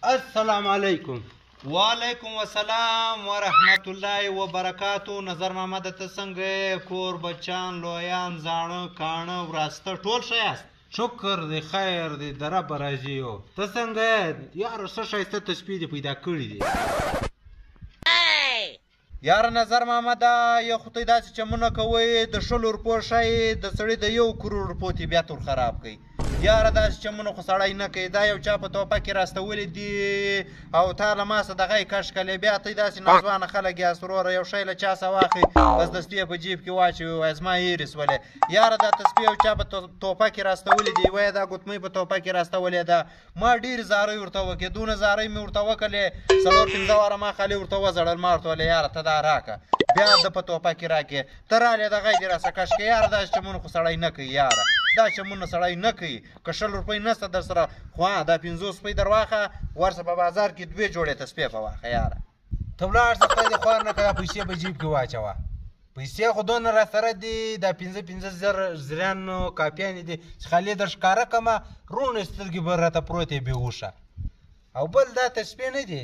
السلام علیکم. وعلیکم السلام ورحمت الله وبرکاتو. نظر محمد ته څنګه کور بچان لویان زاړه کاڼه وراسته ټول ښه یاست؟ شکر دی خیر دی د رب راضي یو. ته څنګه یاره څه ښایسته تسبیح دې پیدا کړي دي. یاره نظر محمد یو خو ته داسې چمونه کوئ د 100 روپو شی د سړي د 1 کروڑ روپو طبیعت ور خراب کوي. یاره داسې چمونه خو سړی نه کوي. دا یو چا په توپه کې راستولي دي او تا له ما څه دغه یې کش کړی. بیا ته داسې ناځوانه خلک یاست وروره یو شی له چا څه واخلي بس دستې یې په جیب کې واچوي وایي زما هېرې سولې. یاره دا تسبیح یو چا په توپه کې راستولي دي وایي دا ګوتمۍ په توپه کې راستولې ده. ما ډېرې زارۍ ورته وکړې دونه زارۍ مې ورته وکړلې 4-5 واره ما خالي ورته وزړل. ما ورته ویلې یاره ته دا راکړه بیا د په توپه کې راکړې ته رالې دغه یې دې راسه کش کړې. یاره داسې چمونه خو سړی نه کوي. یاره دا چمونه سړی نه کوي. که 100 روپۍ نشته در سره خو دا 50 روپۍ در واخه ورسه په بازار کې 2 جوړې تسبیح په واخه. یاره ته ولاړ شه خدای دې خوار نه کړه پیسې په جیب کې واچوه. پیسې خو دونه را سره دي دا 5 زره زریانو کاپیانې دي چې خالي در ښکاره کړمه روڼې سترګې به راته پروتې بېهوشه. او بل دا تسبیح نه دي.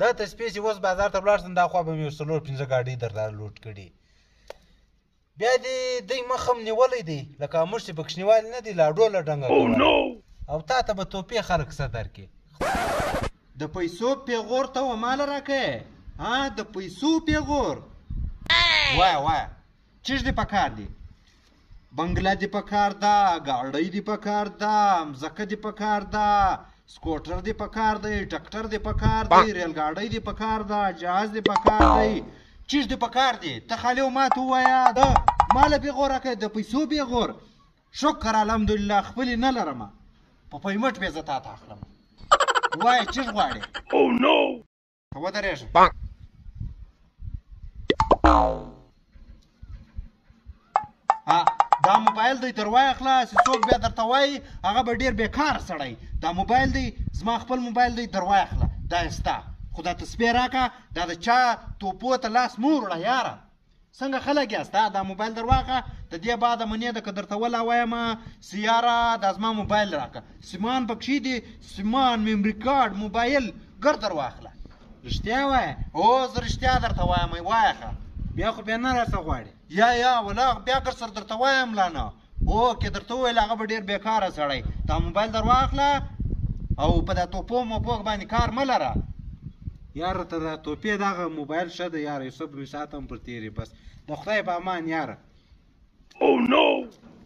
دا تسبیح چې اوس بازار ته ولاړ شم دا خوا به مې 4-5 ګاډۍ درته لوټ کړي. بیا دې دوی مخ هم نیولی دی لکه موږ چې پکښې نیوالي نه دي لا ډوله ډنګه کوله او تا ته به توپې خلک څه درکړي. د پیسو پیغور ته و ماله راکړې ها د پیسو پیغور وایه وایه چیز دې پکار دي؟ بنګله دې پکار ده ګاډۍ دې پکار ده مځکه دې پکار ده سکوټر دې پکار دی ټکټر دې پکار دی ریل ګاډۍ دې پکار ده جهاز دې پکار دی چیز دې پکار دی؟ ته خالي و ما ته ووایه د ماله پیغور راکړې د پیسو پیغور. شکر الحمدلله خپلې نه لرمه په پیمټ بې زه تا ته اخلم. وایه چیز غواړې؟ ته ودرېږه دا موبایل دی تر وایه خلاص څوک بیا درته وایي هغه به ډېر بېکاره سړی. دا موبایل دی زما خپل موبایل دی تر وایه خله دا یې ستا خو دا تسبیح راکړه دا د چا توپو ته لاس مه وروړه. یاره څنګه خلک یاست دا موبایل در واخه د دې بعده منې ده که درته ولا وایم سیاره دا زما موبایل راکړه سیمان پکښې دي سیمان میمري کارډ موبایل ګر در واخله. رښتیا وایه؟ او زه رښتیا درته وایم وایه ښه بیا خو بیا نه راڅه غواړې؟ یا ولا بیا که سر درته وایم لا نه او که درته وویل هغه به ډېر بېکاره سړی. دا موبایل در واخله او په دا توپو موپو باندې کار مه لره. یاره ته دا توپې دغه موبایل ښه ده یاره یوسف مې ساعت هم پر تېرې بس د خدای په امان یاره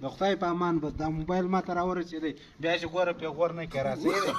د خدای په امان بس دا موبایل ما ته راورسېدی بیا چې ګوره پیغور نه کړې راسېږي